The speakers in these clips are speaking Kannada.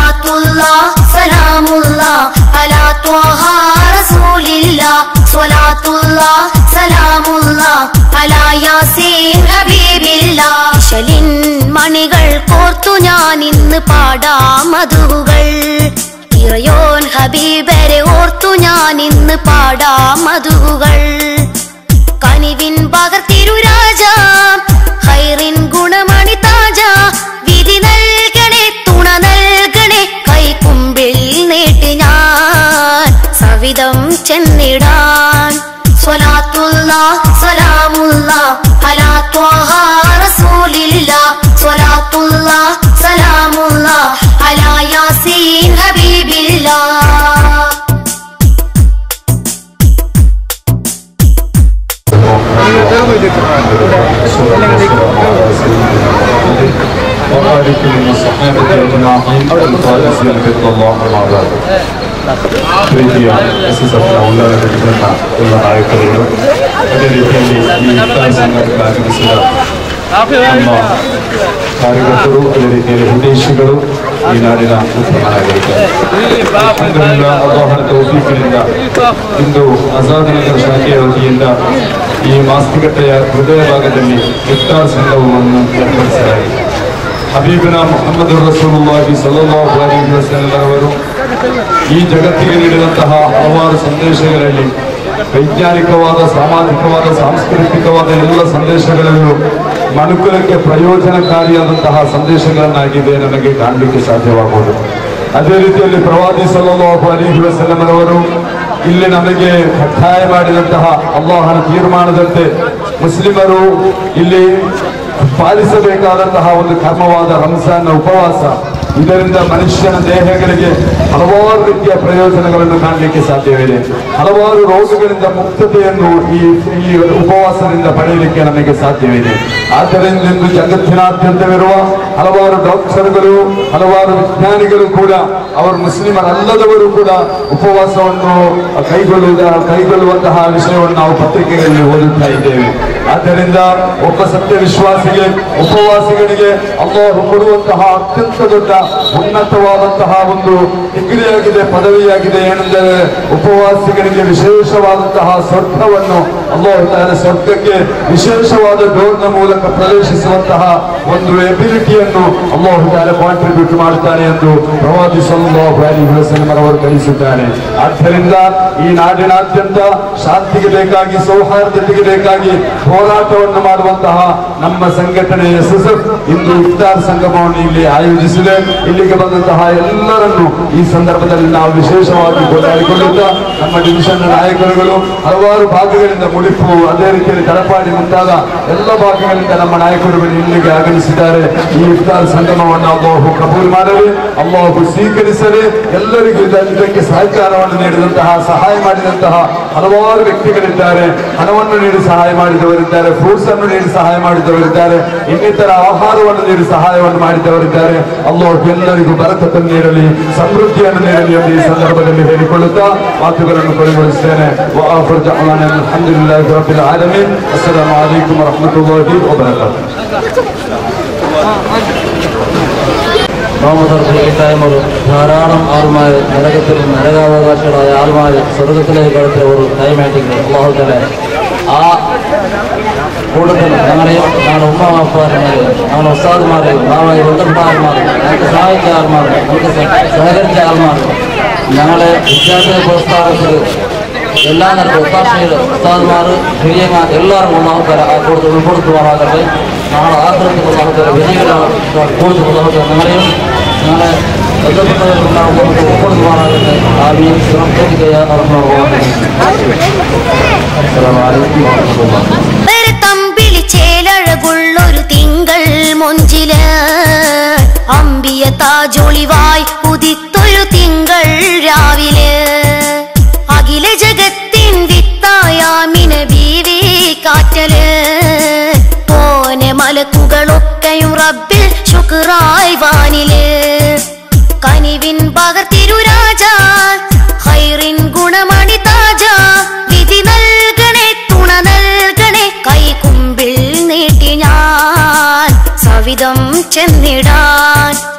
സ്വലാത്തുല്ലാഹ് സലാമുല്ലാഹ് അലാ ത്വഹ റസൂലില്ലാഹ് സ്വലാത്തുല്ലാഹ് സലാമുല്ലാഹ് അലാ യാസീൻ ഹബീബില്ലാഹ് ശലിൻ മണികൾ കോർത്തു ഞാൻ ഇന്ന് പാടാം മധുകൾ ഇറയോൻ ഹബീബരെ ഓർത്തു ഞാൻ ഇന്ന് പാടാം മധുകൾ കനിവിൻ പകർത്തിരു രാജ ഹൈറിൻ ഗുണമണി താജ വിധി നൽകണേ തുണ നൽകണേ കൈക്കുമ്പിൽ നീട്ടി ഞാൻ സവിധം ചെന്നിടാൻ സ്വലാത്തുല്ലാഹ് സലാമുല്ലാഹ് അലാ ത്വഹ റസൂലില്ലാഹ് സ്വലാത്തുല്ലാഹ് സലാമുല്ലാഹ് അലാ യാസീൻ ഹബീബില്ലാഹ് وبارك للصحابة أجمعين الفائزين برضا الله أما بعد. ಪ್ರೀತಿಯ ಎಸ್ಎಸ್ಎಫ್ನ ಉಳ್ಳಾಲ ಘಟಕದ ಎಲ್ಲ ನಾಯಕರುಗಳು ಅದೇ ರೀತಿಯಲ್ಲಿ ಈ ಇಫ್ತಾರ್ ಸಂಘಕ್ಕೆ ಆಗಮಿಸಿದ ನಮ್ಮ ಕಾರ್ಯಕರ್ತರು ಅದೇ ರೀತಿಯಲ್ಲಿ ವಿದೇಶಿಗಳು ಈ ನಾಡಿನ ಉತ್ತಮ ನಾಗರಿಕರು ಅಲ್ಲಾಹನ ತೌಫೀಕಿನಿಂದ ಇಂದು ಆಜಾದ್ ನಗರ ಶಾಖೆಯ ವತಿಯಿಂದ ಈ ಮಾಸ್ತಿಕಟ್ಟೆಯ ಹೃದಯ ಭಾಗದಲ್ಲಿ ಇಫ್ತಾರ್ ಸಂಗಮವನ್ನು ಏರ್ಪಡಿಸಲಾಗಿದೆ. ಹಬೀಬನ ಮುಹಮ್ಮದ್ ರಸೂಲುಲ್ಲಾಹಿ ಸಲ್ಲಲ್ಲಾಹು ಅಲೈಹಿ ವಸಲ್ಲಂ ಅವರು ಈ ಜಗತ್ತಿಗೆ ನೀಡಿದಂತಹ ಹಲವಾರು ಸಂದೇಶಗಳಲ್ಲಿ ವೈಜ್ಞಾನಿಕವಾದ ಸಾಮಾಜಿಕವಾದ ಸಾಂಸ್ಕೃತಿಕವಾದ ಎಲ್ಲ ಸಂದೇಶಗಳಲ್ಲೂ ಮನುಕುಲಕ್ಕೆ ಪ್ರಯೋಜನಕಾರಿಯಾದಂತಹ ಸಂದೇಶಗಳನ್ನಾಗಿದೆ ನಮಗೆ ಕಾಣಲಿಕ್ಕೆ ಸಾಧ್ಯವಾಗುವುದು. ಅದೇ ರೀತಿಯಲ್ಲಿ ಪ್ರವಾದಿ ಸಲ್ಲಲ್ಲಾಹು ಅಲೈಹಿ ವಸಲ್ಲಂ ಅವರು ಇಲ್ಲಿ ನಮಗೆ ಕಡ್ಡಾಯ ಮಾಡಿದಂತಹ ಅಲ್ಲಾಹನ ತೀರ್ಮಾನದಂತೆ ಮುಸ್ಲಿಮರು ಇಲ್ಲಿ ಪಾಲಿಸಬೇಕಾದಂತಹ ಒಂದು ಕರ್ಮವಾದ ರಂಜಾನ್ನ ಉಪವಾಸ, ಇದರಿಂದ ಮನುಷ್ಯನ ದೇಹಗಳಿಗೆ ಹಲವಾರು ರೀತಿಯ ಪ್ರಯೋಜನಗಳನ್ನು ಕಾಣಲಿಕ್ಕೆ ಸಾಧ್ಯವಿದೆ. ಹಲವಾರು ರೋಗಗಳಿಂದ ಮುಕ್ತತೆಯನ್ನು ಈ ಉಪವಾಸದಿಂದ ಪಡೆಯಲಿಕ್ಕೆ ನಮಗೆ ಸಾಧ್ಯವಿದೆ. ಆದ್ದರಿಂದ ಇಂದು ಜಗತ್ತಿನಾದ್ಯಂತವಿರುವ ಹಲವಾರು ಡಾಕ್ಟರ್ಗಳು, ಹಲವಾರು ವಿಜ್ಞಾನಿಗಳು ಕೂಡ, ಅವರು ಮುಸ್ಲಿಮರಲ್ಲದವರು ಕೂಡ ಉಪವಾಸವನ್ನು ಕೈಗೊಳ್ಳುವಂತಹ ವಿಷಯವನ್ನು ನಾವು ಪತ್ರಿಕೆಗಳಲ್ಲಿ ಓದುತ್ತಾ ಇದ್ದೇವೆ. ಆದ್ದರಿಂದ ಒಬ್ಬ ಸತ್ಯ ವಿಶ್ವಾಸಿಗೆ, ಉಪವಾಸಿಗಳಿಗೆ ಅಲ್ಲಾಹು ಕೊಡುವಂತಹ ಅತ್ಯಂತ ದೊಡ್ಡ ಉನ್ನತವಾದಂತಹ ಒಂದು ಡಿಗ್ರಿಯಾಗಿದೆ, ಪದವಿಯಾಗಿದೆ. ಏನೆಂದರೆ ಉಪವಾಸಿಗರಿಗೆ ವಿಶೇಷವಾದಂತಹ ಸ್ವರ್ಗವನ್ನು ಅಲ್ಲಾಹು ತಾಲ ಸ್ವರ್ಗಕ್ಕೆ ವಿಶೇಷವಾದ ಡೋರ್ನ ಮೂಲಕ ಪ್ರವೇಶಿಸುವಂತಹ ಒಂದು ಎಬಿಲಿಟಿಯನ್ನು ಅಲ್ಲಾಹು ತಾಲ ಕಾಂಟ್ರಿಬ್ಯೂಟ್ ಮಾಡುತ್ತಾನೆ ಎಂದು ಪ್ರವಾದಿ ಸಲ್ಲಲ್ಲಾಹು ಅಲೈಹಿ ವಸಲ್ಲಂ ಅವರು ಕಲಿಸುತ್ತಾರೆ. ಆದ್ದರಿಂದ ಈ ನಾಡಿನಾದ್ಯಂತ ಶಾಂತಿಗೆ ಬೇಕಾಗಿ, ಸೌಹಾರ್ದತೆಗೆ ಬೇಕಾಗಿ ಹೋರಾಟವನ್ನು ಮಾಡುವಂತಹ ನಮ್ಮ ಸಂಘಟನೆ ಎಸ್ಎಸ್ಎಫ್ ಇಂದು ಇಫ್ತಾರ್ ಸಂಗಮವನ್ನು ಇಲ್ಲಿ ಆಯೋಜಿಸಿದೆ. ಇಲ್ಲಿಗೆ ಬಂದಂತಹ ಎಲ್ಲರನ್ನು ಈ ಸಂದರ್ಭದಲ್ಲಿ ನಾವು ವಿಶೇಷವಾಗಿ ಕೊಂಡಾಡಿಕೊಳ್ಳುತ್ತಾ ನಮ್ಮ ಡಿವಿಷನ್ ನಾಯಕರುಗಳು ಹಲವಾರು ಭಾಗಗಳಿಂದ, ಮುಡಿಪು, ಅದೇ ರೀತಿಯಲ್ಲಿ ತಳಪಾಡಿ ಮುಂತಾದ ಎಲ್ಲ ಭಾಗಗಳಿಂದ ನಮ್ಮ ನಾಯಕರುಗಳು ಇಲ್ಲಿಗೆ ಆಗಮಿಸಿದ್ದಾರೆ. ಈ ಇಫ್ತಾರ್ ಸಂಗಮವನ್ನು ಅಲ್ಲಾಹು ಕಬೂಲ್ ಮಾಡಲಿ, ಅಲ್ಲಾಹು ಸ್ವೀಕರಿಸಲಿ. ಎಲ್ಲರಿಗೂ ಇದಕ್ಕೆ ಸಹಕಾರವನ್ನು ನೀಡಿದಂತಹ, ಸಹಾಯ ಮಾಡಿದಂತಹ ಹಲವಾರು ವ್ಯಕ್ತಿಗಳಿದ್ದಾರೆ. ಹಣವನ್ನು ನೀಡಿ ಸಹಾಯ ಮಾಡಿದವರಿದ್ದಾರೆ, ಫ್ರೂಟ್ಸ್ ಅನ್ನು ನೀಡಿ ಸಹಾಯ ಮಾಡಿದವರಿದ್ದಾರೆ, ಇನ್ನಿತರ ಆಹಾರವನ್ನು ನೀಡಿ ಸಹಾಯವನ್ನು ಮಾಡಿದವರಿದ್ದಾರೆ. ಅಲ್ಲಾಹು ಎಲ್ಲರಿಗೂ ಬರಕತನ್ನು ನೀಡಲಿ, ಸಮೃದ್ಧಿಯನ್ನು ನೀಡಲಿ ಎಂದು ಈ ಸಂದರ್ಭದಲ್ಲಿ ಹೇಳಿಕೊಳ್ಳುತ್ತಾ ಮಾತುಗಳನ್ನು ಕೊನೆಗೊಳಿಸುತ್ತೇನೆ. ಅಲ್ಹಮ್ದುಲಿಲ್ಲಾಹಿ ರಬ್ಬಿಲ್ ಆಲಮೀನ್. ಅಸ್ಸಲಾಮು ಅಲೈಕುಂ ವರಹ್ಮತುಲ್ಲಾಹಿ ವಬರಕಾತುಹು. മുഹമ്മദ് ധാരാളം ആൾമാർ നരകത്തിലും നരകാവകാശികളായ ആൾമാർ സ്വർഗത്തിലേക്ക് കടത്തിയ ഒരു ടൈമായിട്ടില്ല. അള്ളാഹുതല ആ കൂട്ടത്തിൽ ഞങ്ങളെയും ഞങ്ങളുടെ ഉമ്മമാപ്പാന്മാരെയും ഞങ്ങളുടെ ഉസ്താദ്മാരെയും ഞങ്ങളുടെ വൃദ്ധന്മാന്മാരും ഞങ്ങൾക്ക് സഹായിച്ച ആൾമാരും നമുക്ക് സഹകരിച്ച ആൾമാരും ഞങ്ങളെ വിദ്യാഭ്യാസ പ്രോത്സാഹനത്തിൽ എല്ലാ നിരക്കും ഒത്താശയിൽ ഉസ്താദ്മാർ, ഹിരിയമാർ എല്ലാവർക്കും നമുക്കര ആ കൂടുതൽ ഉൾപ്പെടുത്തുവാനാകട്ടെ. ഞങ്ങളുടെ ആഗ്രഹത്തിൽ നമുക്കൊരു വിജയികളാണ് കൂടുതൽ ഞങ്ങളെയും ഞങ്ങളെ ബന്ധപ്പെട്ടവർക്ക് ഉൾപ്പെടുത്തുവാനാകട്ടെ. ആമീൻ. തമ്പിളിച്ചേലഴകുള്ളൊരു തിങ്കൾ മൊഞ്ചില് അമ്പിയ താജൊളിവായി ഉദിത്തൊരു തിങ്കൾ രാവിലെ അഖില ജഗത്തിൻ വിത്തായാമിന ബീവി കാറ്റല് പോനെ മലക്കുകളൊക്കെയും റബ്ബിൽ ശുക്റായി വാനില് കനിവിൻ പകർത്തിരു രാജ ഹൈറിൻ ഗുണമണി താജ വിധി നൽകണേ തുണ നൽകണേ കൈക്കുമ്പിൽ നീട്ടി ഞാൻ സവിധം ചെന്നിടാൻ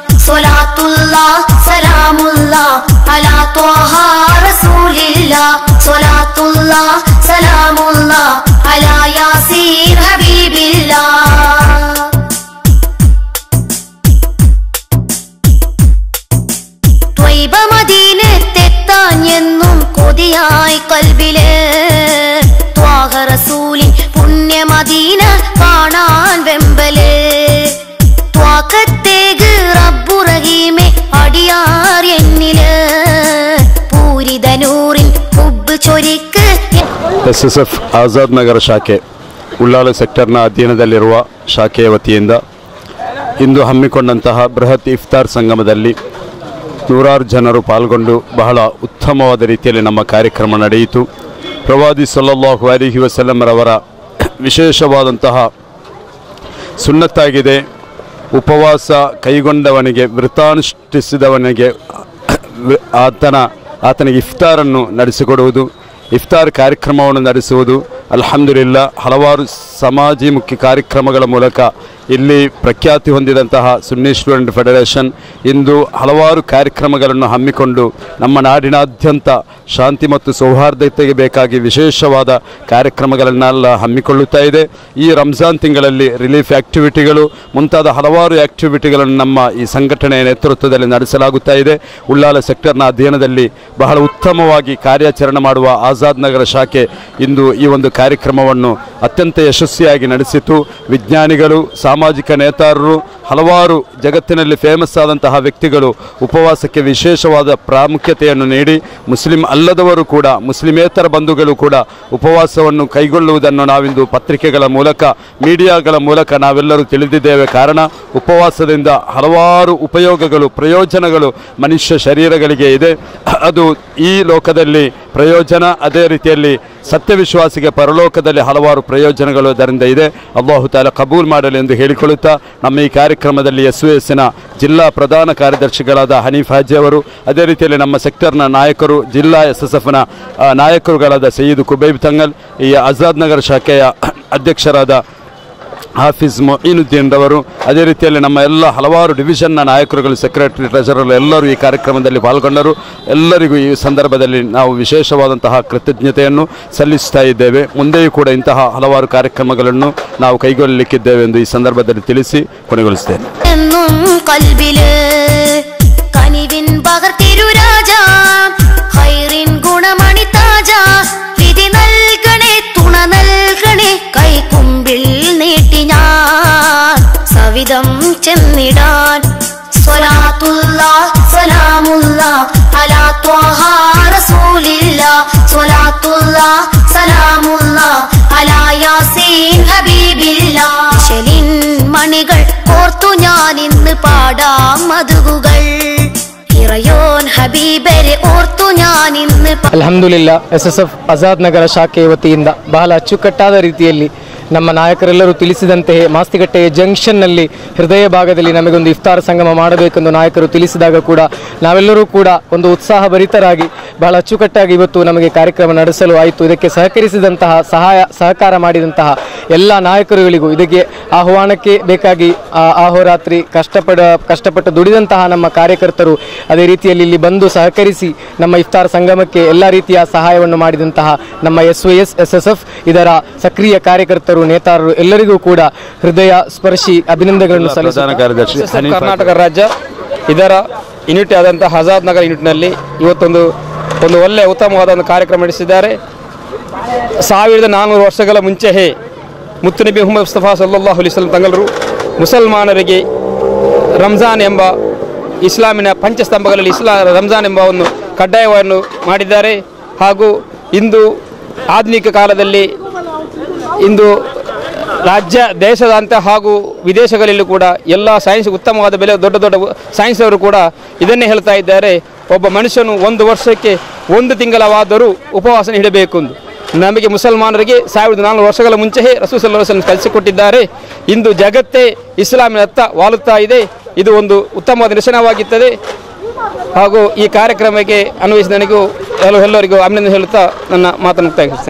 സ്വലാത്തുല്ലാഹ് സലാം കൊതിയായി കൽബില് ത്വാഹ റസൂലിൻ പുണ്യ മദീന കാണാൻ വെമ്പല് ത്വാഖത്തേക്ക് റബ്ബു റഹീമെ അടിയാർ എന്നില് പൂരിതനൂറിൻ ಹುಬ್ಬು ಚೊರಿക്ക് SSF ಆಜಾದ್ ನಗರ ಶಾಖೆ ಉಳ್ಳಾಲ ಸೆಕ್ಟರ್ನ ಅಧೀನದಲ್ಲಿರುವ ಶಾಖೆಯ ವತಿಯಿಂದ ಇಂದು ಹಮ್ಮಿಕೊಂಡಂತಹ ಬೃಹತ್ ಇಫ್ತಾರ್ ಸಂಗಮದಲ್ಲಿ ನೂರಾರು ಜನರು ಪಾಲ್ಗೊಂಡು ಬಹಳ ಉತ್ತಮವಾದ ರೀತಿಯಲ್ಲಿ ನಮ್ಮ ಕಾರ್ಯಕ್ರಮ ನಡೆಯಿತು. ಪ್ರವಾದಿ ಸಲ್ಲಲ್ಲಾಹು ಅಲೈಹಿ ವಸಲ್ಲಂರವರ ವಿಶೇಷವಾದಂತಹ ಸುನ್ನತ್ತಾಗಿದೆ. ಉಪವಾಸ ಕೈಗೊಂಡವನಿಗೆ ವ್ರತಾನುಷ್ಠಿಸಿದವನಿಗೆ ಆತನಿಗೆ ಇಫ್ತಾರನ್ನು ನಡೆಸಿಕೊಡುವುದು, ಇಫ್ತಾರ್ ಕಾರ್ಯಕ್ರಮವನ್ನು ನಡೆಸುವುದು. ಅಲ್ಹಮ್ದುಲಿಲ್ಲಾ ಹಲವಾರು ಸಮಾಜಮುಖಿ ಕಾರ್ಯಕ್ರಮಗಳ ಮೂಲಕ ಇಲ್ಲಿ ಪ್ರಖ್ಯಾತಿ ಹೊಂದಿದಂತಹ ಸುನ್ನಿ ಸ್ಟೂಡೆಂಟ್ ಫೆಡರೇಷನ್ ಇಂದು ಹಲವಾರು ಕಾರ್ಯಕ್ರಮಗಳನ್ನು ಹಮ್ಮಿಕೊಂಡು ನಮ್ಮ ನಾಡಿನಾದ್ಯಂತ ಶಾಂತಿ ಮತ್ತು ಸೌಹಾರ್ದತೆಗೆ ಬೇಕಾಗಿ ವಿಶೇಷವಾದ ಕಾರ್ಯಕ್ರಮಗಳನ್ನೆಲ್ಲ ಹಮ್ಮಿಕೊಳ್ಳುತ್ತಾ ಇದೆ. ಈ ರಂಜಾನ್ ತಿಂಗಳಲ್ಲಿ ರಿಲೀಫ್ ಆ್ಯಕ್ಟಿವಿಟಿಗಳು ಮುಂತಾದ ಹಲವಾರು ಆ್ಯಕ್ಟಿವಿಟಿಗಳನ್ನು ನಮ್ಮ ಈ ಸಂಘಟನೆಯ ನೇತೃತ್ವದಲ್ಲಿ ನಡೆಸಲಾಗುತ್ತಾ ಇದೆ. ಉಳ್ಳಾಲ ಸೆಕ್ಟರ್ನ ಅಧೀನದಲ್ಲಿ ಬಹಳ ಉತ್ತಮವಾಗಿ ಕಾರ್ಯಾಚರಣೆ ಮಾಡುವ ಆಜಾದ್ ನಗರ ಶಾಖೆ ಇಂದು ಈ ಒಂದು ಕಾರ್ಯಕ್ರಮವನ್ನು ಅತ್ಯಂತ ಯಶಸ್ವಿಯಾಗಿ ನಡೆಸಿತು. ವಿಜ್ಞಾನಿಗಳು, ಸಾಮಾಜಿಕ ನೇತಾರರು, ಹಲವಾರು ಜಗತ್ತಿನಲ್ಲಿ ಫೇಮಸ್ ಆದಂತಹ ವ್ಯಕ್ತಿಗಳು ಉಪವಾಸಕ್ಕೆ ವಿಶೇಷವಾದ ಪ್ರಾಮುಖ್ಯತೆಯನ್ನು ನೀಡಿ ಮುಸ್ಲಿಂ ಅಲ್ಲದವರು ಕೂಡ, ಮುಸ್ಲಿಮೇತರ ಬಂಧುಗಳು ಕೂಡ ಉಪವಾಸವನ್ನು ಕೈಗೊಳ್ಳುವುದನ್ನು ನಾವಿಂದು ಪತ್ರಿಕೆಗಳ ಮೂಲಕ, ಮೀಡಿಯಾಗಳ ಮೂಲಕ ನಾವೆಲ್ಲರೂ ತಿಳಿದಿದ್ದೇವೆ. ಕಾರಣ ಉಪವಾಸದಿಂದ ಹಲವಾರು ಉಪಯೋಗಗಳು, ಪ್ರಯೋಜನಗಳು ಮನುಷ್ಯ ಶರೀರಗಳಿಗೆ ಇದೆ. ಅದು ಈ ಲೋಕದಲ್ಲಿ ಪ್ರಯೋಜನ, ಅದೇ ರೀತಿಯಲ್ಲಿ ಸತ್ಯವಿಶ್ವಾಸಿಗೆ ಪರಲೋಕದಲ್ಲಿ ಹಲವಾರು ಪ್ರಯೋಜನಗಳು ಅದರಿಂದ ಇದೆ. ಅಲ್ಲಾಹು ತಾಲಾ ಕಬೂಲ್ ಮಾಡಲಿ ಎಂದು ಹೇಳಿಕೊಳ್ಳುತ್ತಾ ನಮ್ಮ ಈ ಕಾರ್ಯಕ್ರಮದಲ್ಲಿ SOSನ ಜಿಲ್ಲಾ ಪ್ರಧಾನ ಕಾರ್ಯದರ್ಶಿಗಳಾದ ಹನೀಫ್ ಹಾಜಿ ಅವರು, ಅದೇ ರೀತಿಯಲ್ಲಿ ನಮ್ಮ ಸೆಕ್ಟರ್ನ ನಾಯಕರು, ಜಿಲ್ಲಾ SSFನ ನಾಯಕರುಗಳಾದ ಸಯ್ಯದ್ ಕುಬೈಬ್ ತಂಗಲ್, ಈ ಆಜಾದ್ ನಗರ ಶಾಖೆಯ ಅಧ್ಯಕ್ಷರಾದ ಹಾಫಿಜ್ ಮೊಯಿನುದ್ದೀನ್ ರವರು, ಅದೇ ರೀತಿಯಲ್ಲಿ ನಮ್ಮ ಎಲ್ಲ ಹಲವಾರು ಡಿವಿಷನ್ನ ನಾಯಕರುಗಳು, ಸೆಕ್ರೆಟರಿ, ಟ್ರೆಜರರ್ ಎಲ್ಲರೂ ಈ ಕಾರ್ಯಕ್ರಮದಲ್ಲಿ ಪಾಲ್ಗೊಂಡರು. ಎಲ್ಲರಿಗೂ ಈ ಸಂದರ್ಭದಲ್ಲಿ ನಾವು ವಿಶೇಷವಾದಂತಹ ಕೃತಜ್ಞತೆಯನ್ನು ಸಲ್ಲಿಸ್ತಾ ಇದ್ದೇವೆ. ಮುಂದೆಯೂ ಕೂಡ ಇಂತಹ ಹಲವಾರು ಕಾರ್ಯಕ್ರಮಗಳನ್ನು ನಾವು ಕೈಗೊಳ್ಳಲಿಕ್ಕಿದ್ದೇವೆ ಎಂದು ಈ ಸಂದರ್ಭದಲ್ಲಿ ತಿಳಿಸಿ ಕೊನೆಗೊಳಿಸುತ್ತೇನೆ. സവിധം ചെന്നിടാൻ സ്വലാത്തുല്ലാഹ് സലാമുല്ലാഹ് അലാ ത്വാഹ റസൂലില്ലാഹ് സ്വലാത്തുല്ലാഹ് സലാമുല്ലാഹ് അലാ യാസീൻ ഹബീബില്ലാഹ് ശലിൻ മണികൾ കോർത്തു ഞാൻ ഇന്ന് പാടാം മധുകുകൾ ഇറയോൻ ഹബീബരെ ഓർത്തു ഞാൻ ഇന്ന്. ಅಲ್ಹಮ್ದುಲಿಲ್ಲಾ SSF ಆಜಾದ್ ನಗರ ಶಾಖೆ ವತಿಯಿಂದ ಬಹಳ ಅಚ್ಚುಕಟ್ಟಾದ ರೀತಿಯಲ್ಲಿ ನಮ್ಮ ನಾಯಕರೆಲ್ಲರೂ ತಿಳಿಸಿದಂತೆಯೇ ಮಾಸ್ತಿಕಟ್ಟೆಯ ಜಂಕ್ಷನ್ನಲ್ಲಿ ಹೃದಯ ಭಾಗದಲ್ಲಿ ನಮಗೊಂದು ಇಫ್ತಾರ್ ಸಂಗಮ ಮಾಡಬೇಕೆಂದು ನಾಯಕರು ತಿಳಿಸಿದಾಗ ಕೂಡ ನಾವೆಲ್ಲರೂ ಕೂಡ ಒಂದು ಉತ್ಸಾಹಭರಿತರಾಗಿ ಬಹಳ ಅಚ್ಚುಕಟ್ಟಾಗಿ ಇವತ್ತು ನಮಗೆ ಕಾರ್ಯಕ್ರಮ ನಡೆಸಲು ಆಯಿತು. ಇದಕ್ಕೆ ಸಹಕರಿಸಿದಂತಹ ಸಹಕಾರ ಮಾಡಿದಂತಹ ಎಲ್ಲ ನಾಯಕರುಗಳಿಗೂ, ಇದಕ್ಕೆ ಆಹ್ವಾನಕ್ಕೆ ಬೇಕಾಗಿ ಅಹೋರಾತ್ರಿ ಕಷ್ಟಪಟ್ಟು ದುಡಿದಂತಹ ನಮ್ಮ ಕಾರ್ಯಕರ್ತರು, ಅದೇ ರೀತಿಯಲ್ಲಿ ಇಲ್ಲಿ ಬಂದು ಸಹಕರಿಸಿ ನಮ್ಮ ಇಫ್ತಾರ್ ಸಂಗಮಕ್ಕೆ ಎಲ್ಲ ರೀತಿಯ ಸಹಾಯವನ್ನು ಮಾಡಿದಂತಹ ನಮ್ಮ SOS SSF ಇದರ ಸಕ್ರಿಯ ಕಾರ್ಯಕರ್ತರು, ನೇತಾರರು ಎಲ್ಲರಿಗೂ ಕೂಡ ಹೃದಯ ಸ್ಪರ್ಶಿ ಅಭಿನಂದನೆಗಳನ್ನು ಸಲ್ಲಿಸುತ್ತೇನೆ. ಕರ್ನಾಟಕ ರಾಜ್ಯ ಇದರ ಯೂನಿಟ್ ಆದಂತಹ ಆಜಾದ್ ನಗರ ಯೂನಿಟ್ನಲ್ಲಿ ಇವತ್ತೊಂದು ಒಳ್ಳೆಯ ಉತ್ತಮವಾದ ಒಂದು ಕಾರ್ಯಕ್ರಮ ನಡೆಸಿದ್ದಾರೆ. 1400 ವರ್ಷಗಳ ಮುಂಚೆಯೇ ಮುತ್ತುನಬಿ ಮುಹಮ್ಮದ್ ಮುಸ್ತಫಾ ಸಲ್ಲಲ್ಲಾಹು ಅಲೈಹಿ ವಸಲ್ಲಂ ತಂಗಲರು ಮುಸಲ್ಮಾನರಿಗೆ ರಂಜಾನ್ ಎಂಬ ಇಸ್ಲಾಮಿನ ಪಂಚಸ್ತಂಭಗಳಲ್ಲಿ ರಂಜಾನ್ ಎಂಬ ಒಂದು ಕಡ್ಡಾಯವನ್ನು ಮಾಡಿದ್ದಾರೆ. ಹಾಗೂ ಇಂದು ಆಧುನಿಕ ಕಾಲದಲ್ಲಿ ಇಂದು ದೇಶದಾದ್ಯಂತ ಹಾಗೂ ವಿದೇಶಗಳಲ್ಲೂ ಕೂಡ ಎಲ್ಲ ಸೈನ್ಸ್ ಉತ್ತಮವಾದ ಬೆಲೆ ದೊಡ್ಡ ಸೈನ್ಸ್ ಅವರು ಕೂಡ ಇದನ್ನೇ ಹೇಳ್ತಾ ಇದ್ದಾರೆ. ಒಬ್ಬ ಮನುಷ್ಯನು 1 ವರ್ಷಕ್ಕೆ 1 ತಿಂಗಳವಾದರೂ ಉಪವಾಸ ಇಡಬೇಕು ಎಂದು ನಮಗೆ ಮುಸಲ್ಮಾನರಿಗೆ 1400 ವರ್ಷಗಳ ಮುಂಚೆಯೇ ರಸೂಲ್ ಸಲ್ಲಲ್ಲಾಹು ಅಲೈಹಿ ವಸಲ್ಲಂ ಕಲಿಸಿಕೊಟ್ಟಿದ್ದಾರೆ. ಇಂದು ಜಗತ್ತೇ ಇಸ್ಲಾಮಿನತ್ತ ವಾಲುತ್ತಾ ಇದೆ. ಇದು ಒಂದು ಉತ್ತಮವಾದ ನಿದರ್ಶನವಾಗುತ್ತದೆ. ಹಾಗೂ ಈ ಕಾರ್ಯಕ್ರಮಕ್ಕೆ ಅನ್ವಯಿಸಿದ ನನಗೂ ಎಲ್ಲರಿಗೂ ಅಭಿನಂದನೆ ಹೇಳುತ್ತಾ ನನ್ನ ಮಾತನ್ನು ಮುಕ್ತಾಯಗೊಳಿಸುತ್ತೇನೆ.